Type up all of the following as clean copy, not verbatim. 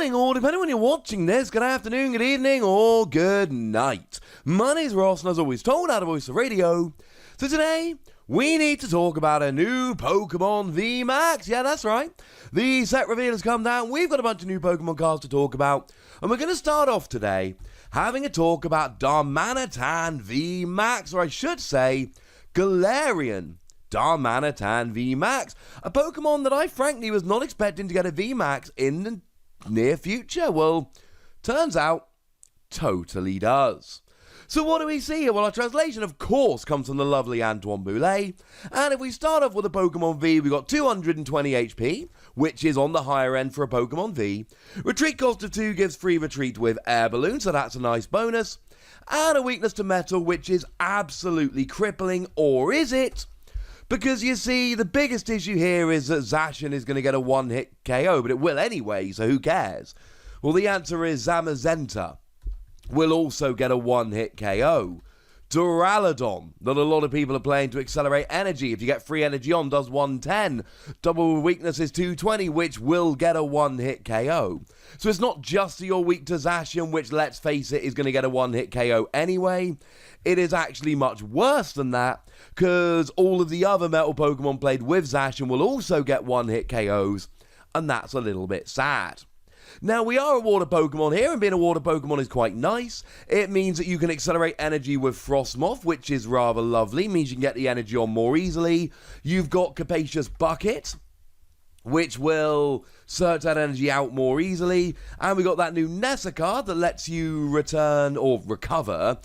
morning, or depending on when you're watching this, good afternoon, good evening, or good night. My name's Ross, and as always told out of Voice of Radio. So today, we need to talk about a new Pokémon VMAX. Yeah, that's right. The set reveal has come down. We've got a bunch of new Pokémon cards to talk about. And we're going to start off today having a talk about Darmanitan VMAX, or I should say, Galarian Darmanitan VMAX, a Pokemon that I frankly was not expecting to get a VMAX in the near future. Well, turns out, totally does. So what do we see here? Well, our translation, of course, comes from the lovely Antoine Boulet. And if we start off with a Pokemon V, we've got 220 HP, which is on the higher end for a Pokemon V. Retreat cost of 2 gives free retreat with Air Balloon, so that's a nice bonus. And a weakness to Metal, which is absolutely crippling, or is it? Because you see, the biggest issue here is that Zacian is going to get a one-hit KO, but it will anyway, so who cares? Well, the answer is Zamazenta will also get a one-hit KO. Duraludon, that a lot of people are playing to accelerate energy. If you get free energy on, does 110. Double weakness is 220, which will get a one-hit KO. So it's not just that you're weak to Zacian, which, let's face it, is going to get a one-hit KO anyway. It is actually much worse than that, because all of the other Metal Pokemon played with Zacian will also get one-hit KOs, and that's a little bit sad. Now, we are a water Pokemon here, and being a water Pokemon is quite nice. It means that you can accelerate energy with Frostmoth, which is rather lovely. It means you can get the energy on more easily. You've got Capacious Bucket, which will search that energy out more easily. And we got that new Nessa card that lets you return or recover,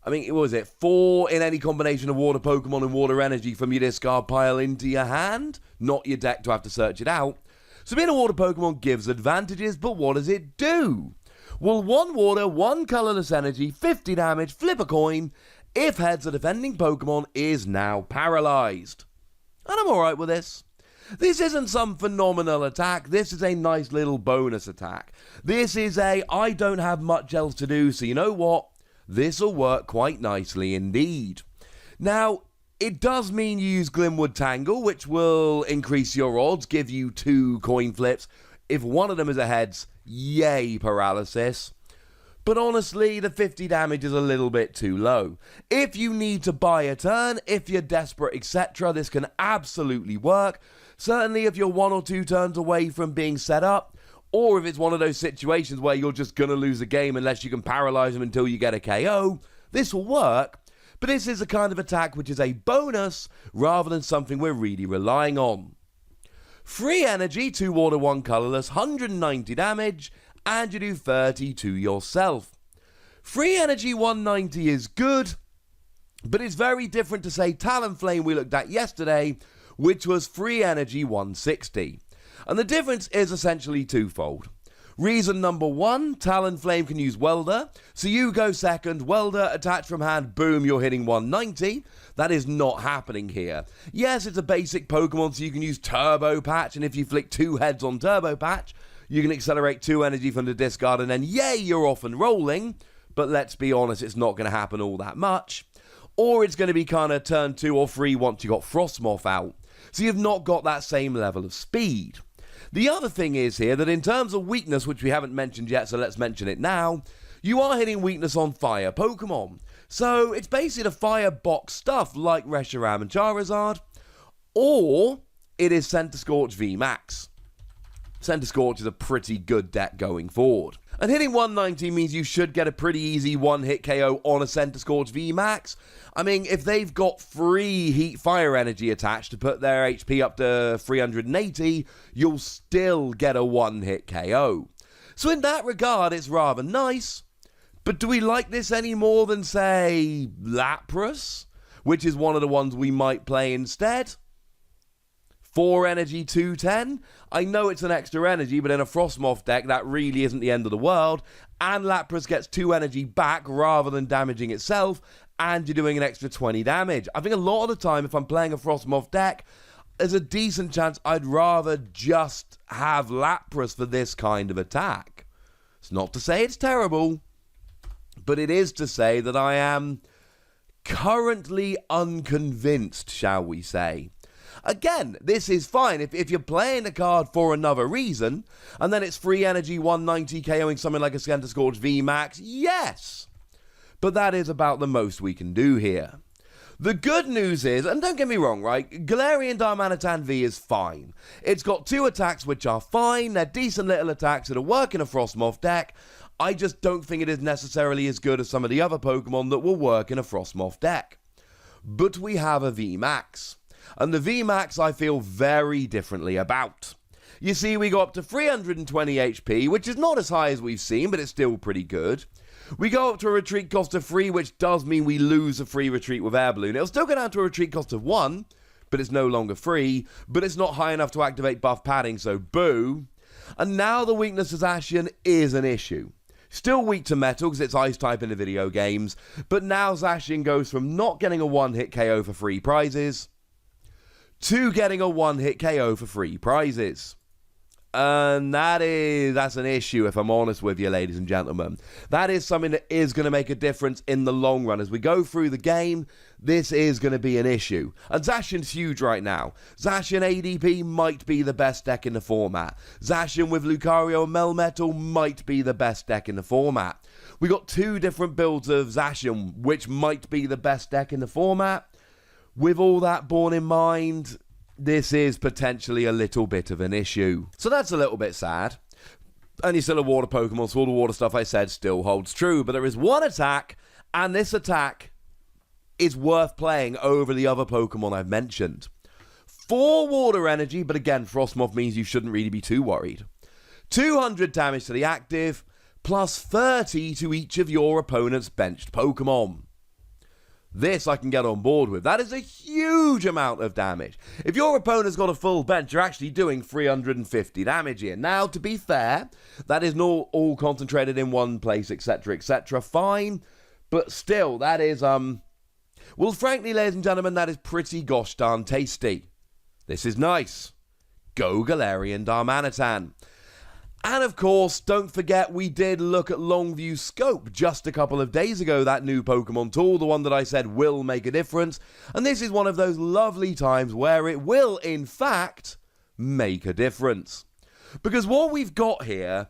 I mean, what was it, 4 in any combination of water Pokemon and water energy from your discard pile into your hand, not your deck to have to search it out. So being a water Pokemon gives advantages, but what does it do? Well, 1 water, 1 colorless energy, 50 damage, flip a coin. If heads, the defending Pokemon is now paralyzed. And I'm alright with this. This isn't some phenomenal attack, this is a nice little bonus attack. This is I don't have much else to do, so you know what? This'll work quite nicely indeed. Now, it does mean you use Glimwood Tangle, which will increase your odds, give you 2 coin flips. If one of them is a heads, yay paralysis. But honestly, the 50 damage is a little bit too low. If you need to buy a turn, if you're desperate, etc., this can absolutely work. Certainly if you're 1 or 2 turns away from being set up, or if it's one of those situations where you're just going to lose a game unless you can paralyze them until you get a KO, this will work. But this is a kind of attack which is a bonus rather than something we're really relying on. Free energy, 2 water, 1 colorless, 190 damage, and you do 30 to yourself. Free energy 190 is good, but it's very different to, say, Talonflame we looked at yesterday, which was free energy 160. And the difference is essentially twofold. Reason number 1, Talonflame can use Welder, so you go second, Welder, attach from hand, boom, you're hitting 190. That is not happening here. Yes, it's a basic Pokemon, so you can use Turbo Patch, and if you flick 2 heads on Turbo Patch, you can accelerate 2 energy from the discard, and then yay, you're off and rolling. But let's be honest, it's not going to happen all that much. Or it's going to be kind of turn 2 or 3 once you got Frostmoth out. So you've not got that same level of speed. The other thing is here that in terms of weakness, which we haven't mentioned yet, so let's mention it now, you are hitting weakness on fire Pokemon. So it's basically the fire box stuff like Reshiram and Charizard, or it is Center Scorch VMAX. Center Scorch is a pretty good deck going forward. And hitting 190 means you should get a pretty easy one-hit KO on a Center Scorch VMAX. I mean, if they've got free heat fire energy attached to put their HP up to 380, you'll still get a one-hit KO. So in that regard, it's rather nice. But do we like this any more than, say, Lapras, which is one of the ones we might play instead? 4 energy, 210. I know it's an extra energy, but in a Frostmoth deck, that really isn't the end of the world. And Lapras gets 2 energy back rather than damaging itself, and you're doing an extra 20 damage. I think a lot of the time, if I'm playing a Frostmoth deck, there's a decent chance I'd rather just have Lapras for this kind of attack. It's not to say it's terrible, but it is to say that I am currently unconvinced, shall we say. Again, this is fine. If you're playing the card for another reason, and then it's free energy 190 KOing something like a Scourge VMAX, yes. But that is about the most we can do here. The good news is, and don't get me wrong, right, Galarian Darmanitan V is fine. It's got 2 attacks which are fine, they're decent little attacks that'll work in a Frostmoth deck. I just don't think it is necessarily as good as some of the other Pokemon that will work in a Frostmoth deck. But we have a VMAX, and the VMAX I feel very differently about. You see, we go up to 320 HP, which is not as high as we've seen, but it's still pretty good. We go up to a retreat cost of 3, which does mean we lose a free retreat with Air Balloon. It'll still go down to a retreat cost of 1, but it's no longer free, but it's not high enough to activate buff padding, so boo. And now the weakness of Zacian is an issue. Still weak to metal because it's ice type in the video games, but now Zacian goes from not getting a one-hit KO for free prizes to getting a one-hit KO for free prizes. And that's an issue, if I'm honest with you, ladies and gentlemen. That is something that is going to make a difference in the long run. As we go through the game, this is going to be an issue. And Zacian's huge right now. Zacian ADP might be the best deck in the format. Zacian with Lucario and Melmetal might be the best deck in the format. We got 2 different builds of Zacian, which might be the best deck in the format. With all that borne in mind, this is potentially a little bit of an issue. So that's a little bit sad. And he's still a water Pokemon, so all the water stuff I said still holds true. But there is one attack, and this attack is worth playing over the other Pokemon I've mentioned. 4 water energy, but again, Frostmoth means you shouldn't really be too worried. 200 damage to the active, plus 30 to each of your opponent's benched Pokemon. This I can get on board with. That is a huge amount of damage. If your opponent's got a full bench, you're actually doing 350 damage here. Now, to be fair, that is not all concentrated in one place, etc., etc. Fine, but still, that is, well, frankly, ladies and gentlemen, that is pretty gosh darn tasty. This is nice. Go Galarian Darmanitan. And of course, don't forget we did look at Longview Scope just a couple of days ago, that new Pokemon tool, the one that I said will make a difference. And this is one of those lovely times where it will, in fact, make a difference. Because what we've got here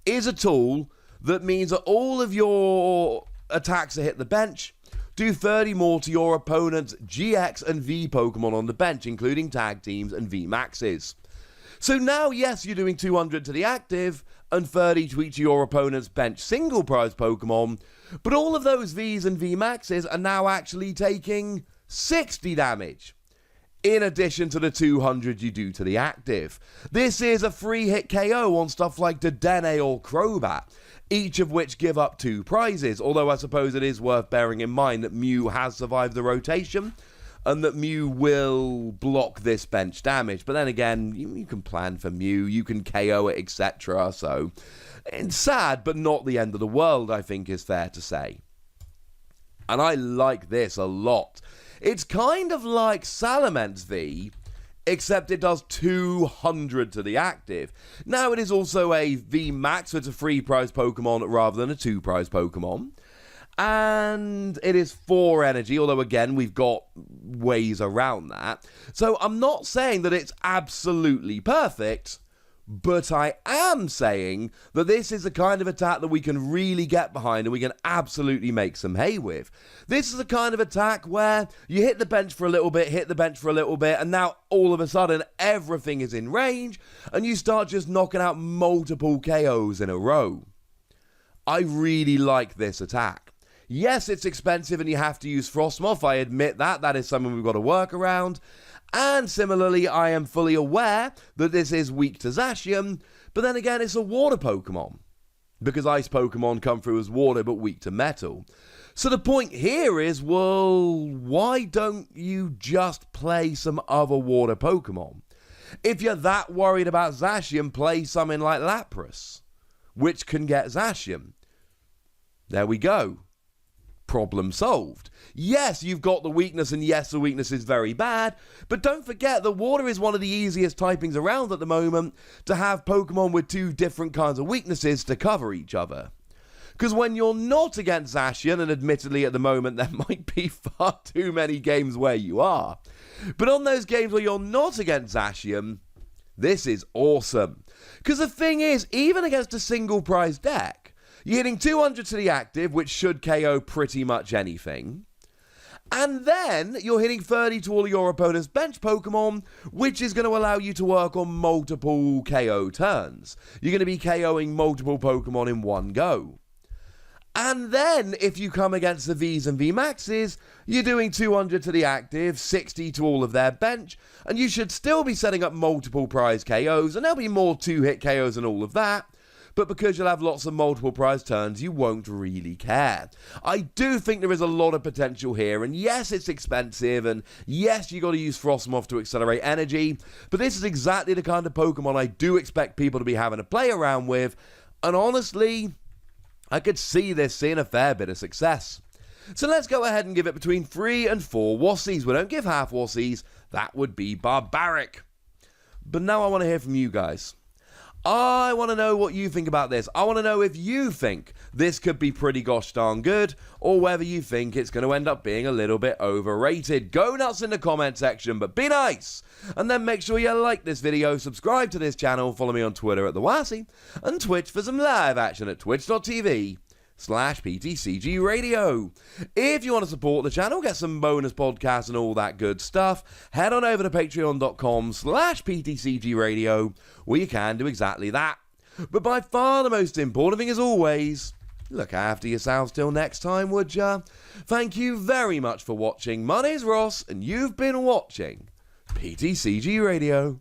is a tool that means that all of your attacks that hit the bench do 30 more to your opponent's GX and V Pokemon on the bench, including tag teams and VMAXs. So now, yes, you're doing 200 to the active and 30 to each of your opponent's bench single prize Pokemon, but all of those Vs and VMAXs are now actually taking 60 damage, in addition to the 200 you do to the active. This is a free hit KO on stuff like Dedenne or Crobat, each of which give up 2 prizes, although I suppose it is worth bearing in mind that Mew has survived the rotation, and that Mew will block this bench damage. But then again, you can plan for Mew, you can KO it, etc. So, it's sad, but not the end of the world, I think is fair to say. And I like this a lot. It's kind of like Salamence V, except it does 200 to the active. Now, it is also a VMAX, so it's a free prize Pokemon rather than a 2 prize Pokemon. And it is 4 energy, although again, we've got ways around that. So I'm not saying that it's absolutely perfect, but I am saying that this is the kind of attack that we can really get behind and we can absolutely make some hay with. This is the kind of attack where you hit the bench for a little bit, and now all of a sudden everything is in range and you start just knocking out multiple KOs in a row. I really like this attack. Yes, it's expensive and you have to use Frostmoth, I admit that. That is something we've got to work around. And similarly, I am fully aware that this is weak to Zacian, but then again, it's a water Pokemon. Because ice Pokemon come through as water, but weak to metal. So the point here is, well, why don't you just play some other water Pokemon? If you're that worried about Zacian, play something like Lapras, which can get Zacian. There we go. Problem solved. Yes, you've got the weakness, and yes, the weakness is very bad, but don't forget that water is one of the easiest typings around at the moment to have Pokemon with 2 different kinds of weaknesses to cover each other. Because when you're not against Zacian, and admittedly at the moment there might be far too many games where you are, But on those games where you're not against Zacian, this is awesome. Because the thing is, even against a single prize deck, you're hitting 200 to the active, which should KO pretty much anything. And then you're hitting 30 to all of your opponent's bench Pokemon, which is going to allow you to work on multiple KO turns. You're going to be KOing multiple Pokemon in one go. And then, if you come against the Vs and VMAXs, you're doing 200 to the active, 60 to all of their bench, and you should still be setting up multiple prize KOs, and there'll be more 2-hit KOs and all of that. But because you'll have lots of multiple prize turns, you won't really care. I do think there is a lot of potential here, and yes, it's expensive, and yes, you got to use Frostmoth to accelerate energy, but this is exactly the kind of Pokemon I do expect people to be having to play around with, and honestly, I could see this seeing a fair bit of success. So let's go ahead and give it between 3 and 4 Wassies. We don't give half Wassies, that would be barbaric. But now I want to hear from you guys. I want to know what you think about this. I want to know if you think this could be pretty gosh darn good, or whether you think it's going to end up being a little bit overrated. Go nuts in the comment section, but be nice! And then make sure you like this video, subscribe to this channel, follow me on Twitter at @TheWassie, and Twitch for some live action at twitch.tv/PTCG Radio. If you want to support the channel, get some bonus podcasts and all that good stuff, head on over to patreon.com/PTCG Radio, where you can do exactly that. But by far the most important thing, as always, look after yourselves till next time, would ya? Thank you very much for watching. My name's Ross, and you've been watching PTCG Radio.